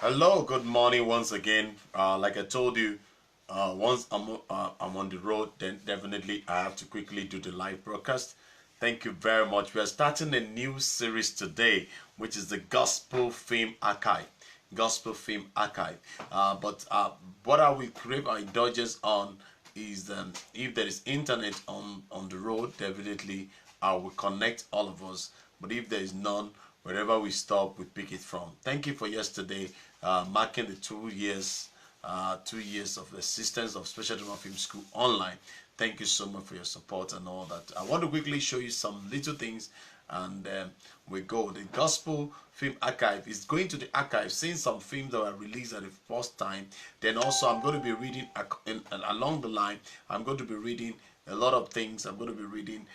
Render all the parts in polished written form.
Hello, good morning once again. Like I told you, once I'm on the road, then definitely I have to quickly do the live broadcast. Thank you very much. We are starting a new series today, which is the Gospel Film Archive. Gospel Film Archive. But what I will crave our indulgence on is if there is internet on the road, definitely I will connect all of us. But if there is none, wherever we stop, we pick it from. Thank you for yesterday, marking the 2 years, 2 years of assistance of Special Drama Film School online. Thank you so much for your support and all that. I want to quickly show you some little things, and we go. The Gospel Film Archive is going to the archive, seeing some films that were released at the first time. Then also I'm going to be reading along the line. I'm going to be reading a lot of things. I'm going to be reading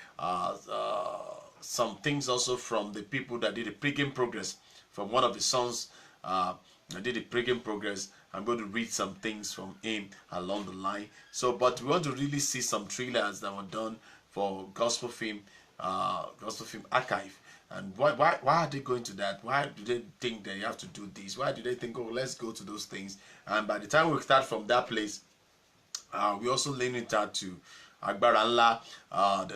some things also from the people that did the pre-game progress. From one of the sons I did the pre-game progress. I'm going to read some things from him along the line. So, but we want to really see some trailers that were done for Gospel Film Archive. And why are they going to that? Why do they think they have to do this? Why do they think, oh, let's go to those things? And by the time we start from that place, we also link it out to Agbaranla,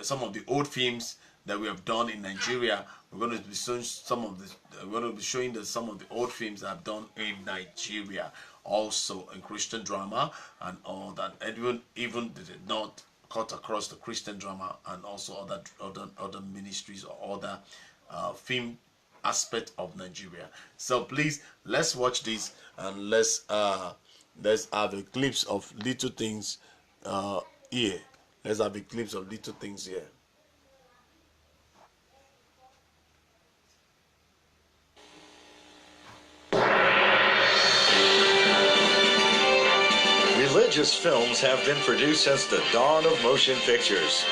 some of the old films that we have done in Nigeria. We're going to be showing some of the. We're going to be showing some of the old films that I've done in Nigeria, also in Christian drama and all that. And even they did not cut across the Christian drama and also other ministries or other film aspect of Nigeria. So please, let's watch this and let's have a glimpse of little things here. Let's have a glimpse of little things here. Religious films have been produced since the dawn of motion pictures.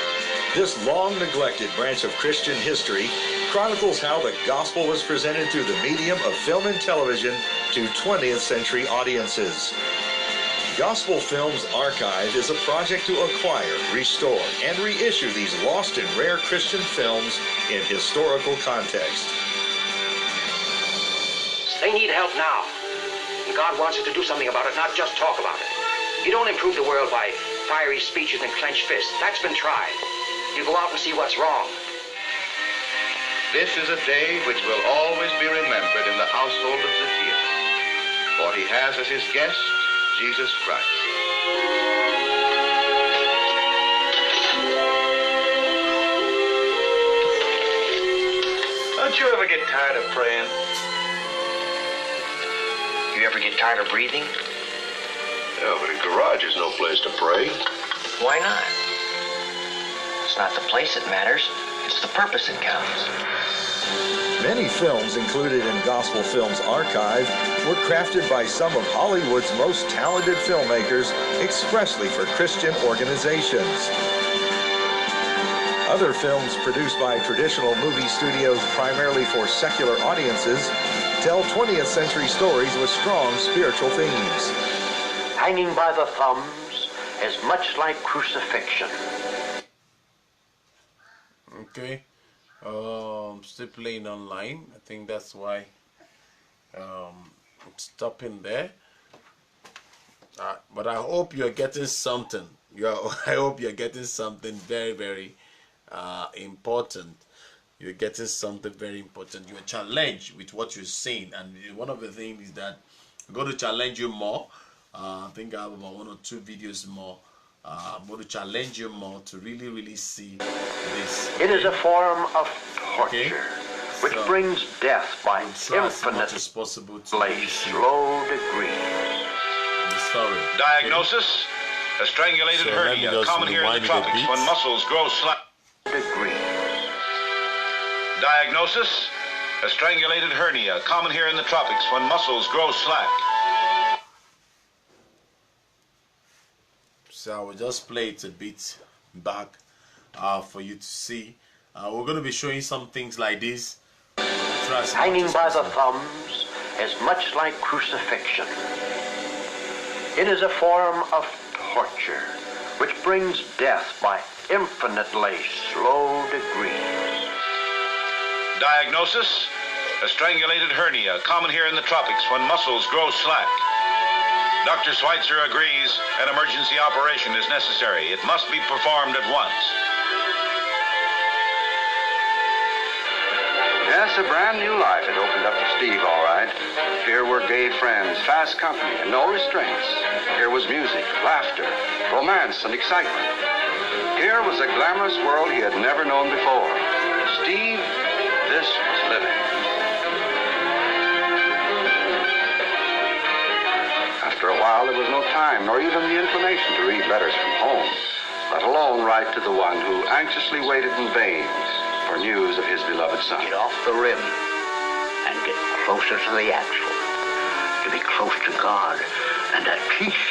This long-neglected branch of Christian history chronicles how the gospel was presented through the medium of film and television to 20th century audiences. Gospel Films Archive is a project to acquire, restore, and reissue these lost and rare Christian films in historical context. They need help now. And God wants us to do something about it, not just talk about it. You don't improve the world by fiery speeches and clenched fists. That's been tried. You go out and see what's wrong. This is a day which will always be remembered in the household of Zacchaeus, for he has as his guest Jesus Christ. Don't you ever get tired of praying? You ever get tired of breathing? Yeah, but a garage is no place to pray. Why not? It's not the place that matters. It's the purpose that counts. Many films included in Gospel Films Archive were crafted by some of Hollywood's most talented filmmakers expressly for Christian organizations. Other films produced by traditional movie studios primarily for secular audiences tell 20th century stories with strong spiritual themes. Hanging by the thumbs is much like crucifixion. Okay, still playing online. I think that's why it's stopping there. But I hope you're getting something. I hope you're getting something very, very important. You're getting something very important. You're challenged with what you're seeing, and one of the things is that I'm going to challenge you more. I think I have about 1 or 2 videos more. I'm going to challenge you more to really see this. It is a form of torture, which So, brings death by try as much infinite as possible to lay slow degrees. Sorry. Diagnosis: a strangulated So let me hernia, just common here in rewind the it a tropics bit. when muscles grow slack. Degrees. Diagnosis: a strangulated hernia, common here in the tropics when muscles grow slack. So I will just play it a bit back for you to see. We're going to be showing some things like this. Hanging by the thumbs is much like crucifixion. It is a form of torture, which brings death by infinitely slow degrees. Diagnosis: A strangulated hernia, common here in the tropics when muscles grow slack. Dr. Schweitzer agrees an emergency operation is necessary. It must be performed at once. Yes, a brand new life had opened up for Steve, all right. Here were gay friends, fast company, and no restraints. Here was music, laughter, romance, and excitement. Here was a glamorous world he had never known before. Steve, this was living. After a while, there was no time, nor even the inclination to read letters from home, let alone write to the one who anxiously waited in vain for news of his beloved son. Get off the rim and get closer to the actual. To be close to God and at peace.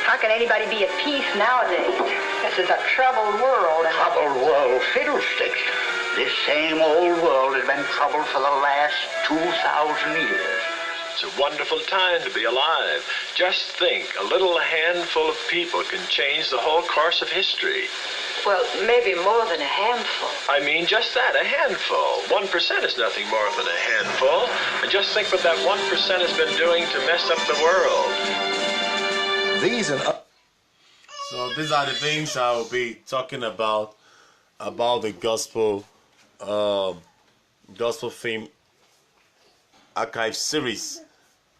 How can anybody be at peace nowadays? This is a troubled world. Troubled world, fiddlesticks. This same old world has been troubled for the last 2,000 years. It's a wonderful time to be alive. Just think, a little handful of people can change the whole course of history. Well, maybe more than a handful. I mean, just that, a handful. 1% is nothing more than a handful. And just think what that 1% has been doing to mess up the world. So these are the things I will be talking about the gospel film archive series.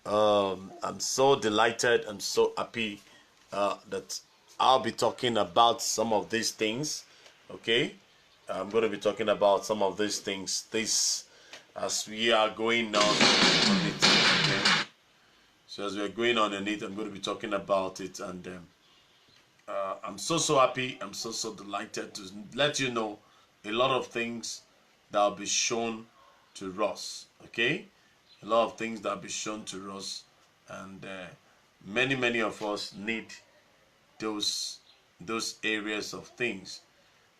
I'm so delighted, I'm so happy that I'll be talking about some of these things. Okay, I'm going to be talking about some of these things as we are going on it. Okay? So as we're going on in it, I'm going to be talking about it, and I'm so happy, I'm so delighted to let you know a lot of things that will be shown to us. Okay, a lot of things that will be shown to us, and many of us need those areas of things,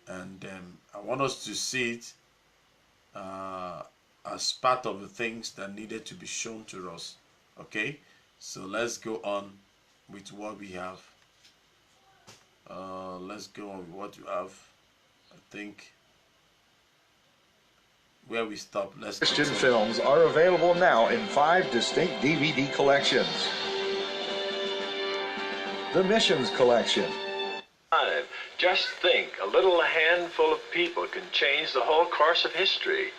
and I want us to see it as part of the things that needed to be shown to us. Okay, so let's go on with what we have. Let's go on with what you have. I think where we stop. Let's Christian films are available now in 5 distinct DVD collections. The Missions Collection. Just think, a little handful of people can change the whole course of history.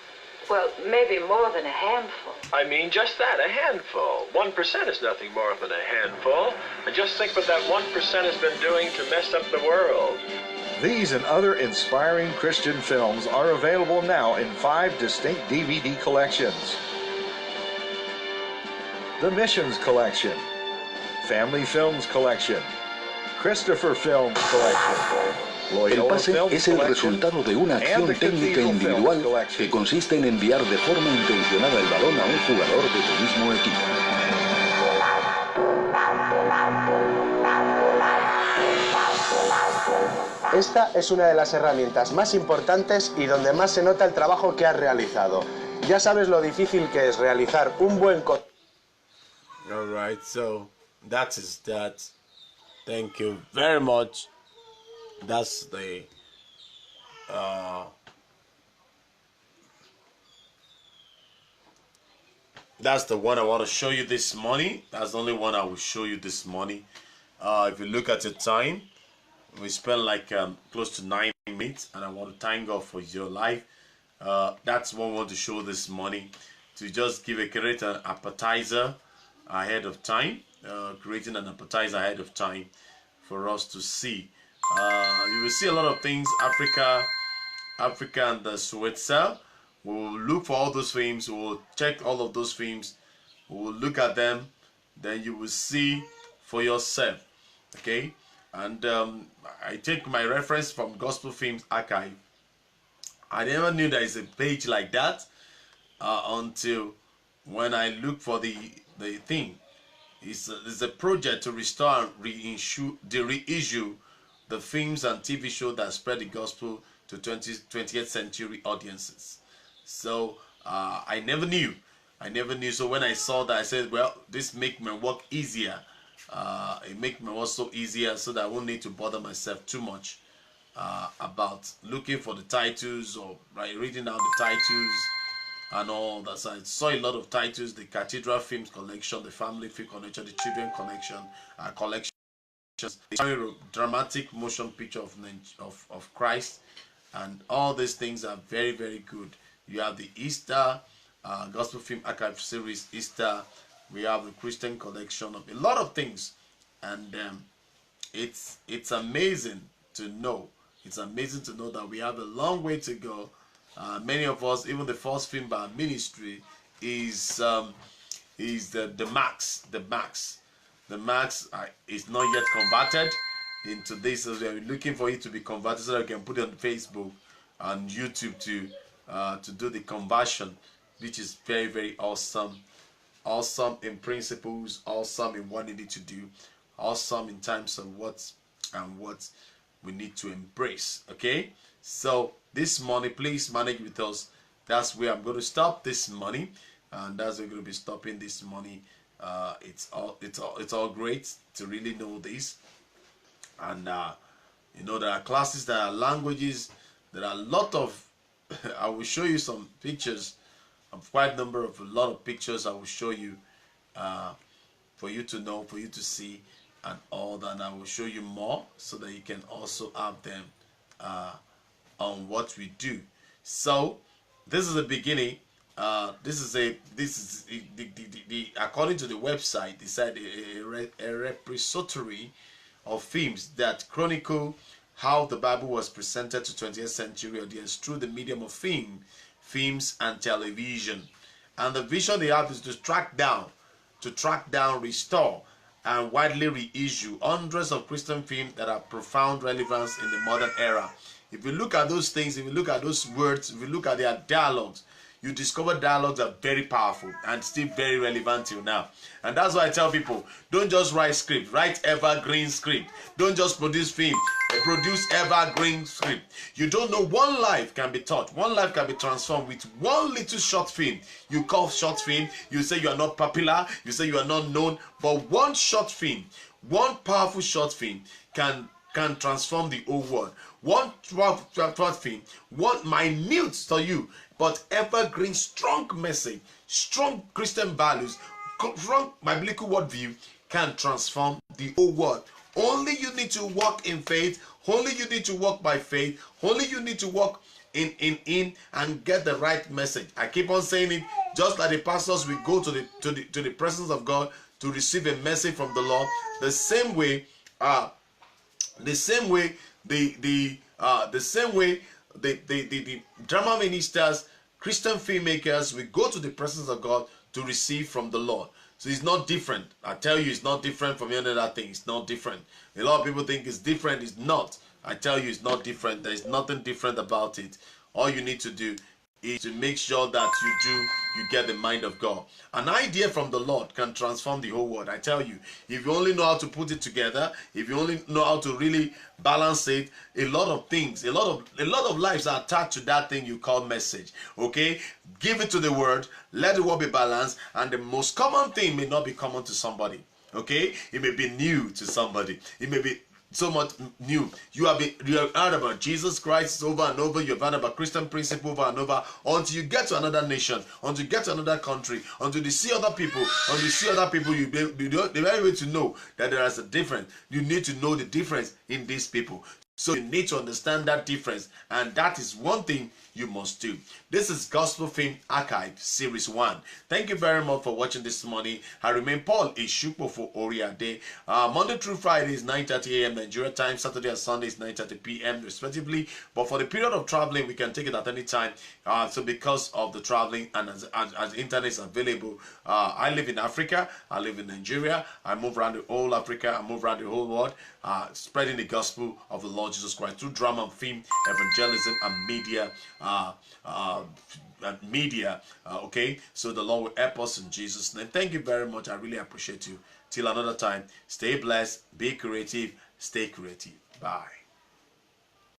Well, maybe more than a handful. I mean, just that, a handful. 1% is nothing more than a handful. And just think what that 1% has been doing to mess up the world. These and other inspiring Christian films are available now in 5 distinct DVD collections. The Missions Collection, Family Films Collection, Christopher Films Collection, El pase es el resultado de una acción técnica individual que consiste en enviar de forma intencionada el balón a un jugador de tu mismo equipo. Esta es una de las herramientas más importantes y donde más se nota el trabajo que has realizado. Ya sabes lo difícil que es realizar un buen All right, so that is that. Thank you very much. That's the one I want to show you this morning. That's the only one I will show you this morning. If you look at the time, we spent like close to 9 minutes, and I want to thank God for your life. That's what I want to show this morning, to just create an appetizer ahead of time, creating an appetizer ahead of time for us to see. You will see a lot of things, Africa and the Switzer. We will look for all those films, we will check all of those films, we will look at them, then you will see for yourself. Okay, and I take my reference from Gospel Films Archive. I never knew there is a page like that until when I look for the thing. It's a project to restore and reissue the films and TV shows that spread the gospel to 20th century audiences. So I never knew. So when I saw that, I said, well, this make my work easier. It make my work so easier, so that I won't need to bother myself too much about looking for the titles or reading out the titles and all that. So I saw a lot of titles: the Cathedral Films Collection, the Family Film Collection, the Children Collection, the dramatic motion picture of Christ, and all these things are very, very good. You have the Easter Gospel Film Archive Series, Easter. We have the Christian Collection of a lot of things, and it's amazing to know. It's amazing to know that we have a long way to go. Many of us, even the first film by our ministry, is the Max. The Max is not yet converted into this. So we are looking for it to be converted so that we can put it on Facebook and YouTube to do the conversion, which is very, very awesome. Awesome in principles, awesome in what we need to do, awesome in terms of what we need to embrace. Okay, so this money, please manage with us. That's where I'm going to stop this money, and that's where we're going to be stopping this money. It's all great to really know this, and you know, there are classes, there are languages, there are a lot of I will show you some pictures, a lot of pictures I will show you for you to know, for you to see, and all that. And I will show you more so that you can also have them on what we do. So this is the beginning. This is the according to the website, they said a repository of films that chronicle how the Bible was presented to 20th century audience through the medium of films and television. And the vision they have is to track down, restore, and widely reissue hundreds of Christian films that have profound relevance in the modern era. If you look at those things, if you look at those words, if you look at their dialogues, you discover dialogues are very powerful and still very relevant till now. And that's why I tell people, don't just write script, write evergreen script. Don't just produce film, produce evergreen script. You don't know, one life can be taught, one life can be transformed with one little short film. You call short film, you say you are not popular, you say you are not known, but one short film, one powerful short film can transform the whole world. One short film, one minute to you, but evergreen, strong message, strong Christian values, strong biblical worldview can transform the whole world. Only you need to walk in faith. Only you need to walk by faith. Only you need to walk in and get the right message. I keep on saying it. Just like the pastors, we go to the presence of God to receive a message from the Lord. The same way the drama ministers, Christian filmmakers, we go to the presence of God to receive from the Lord. So it's not different. I tell you, it's not different from any other thing. It's not different. A lot of people think it's different. It's not. I tell you, it's not different. There is nothing different about it. All you need to do is to make sure that you get the mind of God. An idea from the Lord can transform the whole world. I tell you, if you only know how to put it together, if you only know how to really balance it, a lot of things, a lot of lives are attached to that thing you call message. Okay, give it to the word, let the word be balanced, and the most common thing may not be common to somebody. Okay, it may be new to somebody. It may be so much new. You have heard about Jesus Christ over and over. You have heard about Christian principle over and over, until you get to another nation, until you get to another country, until you see other people, you the very way to know that there is a difference. You need to know the difference in these people. So you need to understand that difference, and that is one thing you must do. This is Gospel Film Archive Series 1. Thank you very much for watching this morning. I remain Paul-Esupofo Oriade. Monday through Friday is 9:30 a.m. Nigeria time. Saturday and Sunday is 9:30 p.m. respectively. But for the period of traveling, we can take it at any time. So because of the traveling and as internet is available, I live in Africa. I live in Nigeria. I move around the whole Africa. I move around the whole world, spreading the gospel of the Lord Jesus Christ through drama and film, evangelism, and media. Okay, so the Lord will help us in Jesus' name. Thank you very much. I really appreciate you. Till another time, stay blessed, be creative, stay creative. Bye.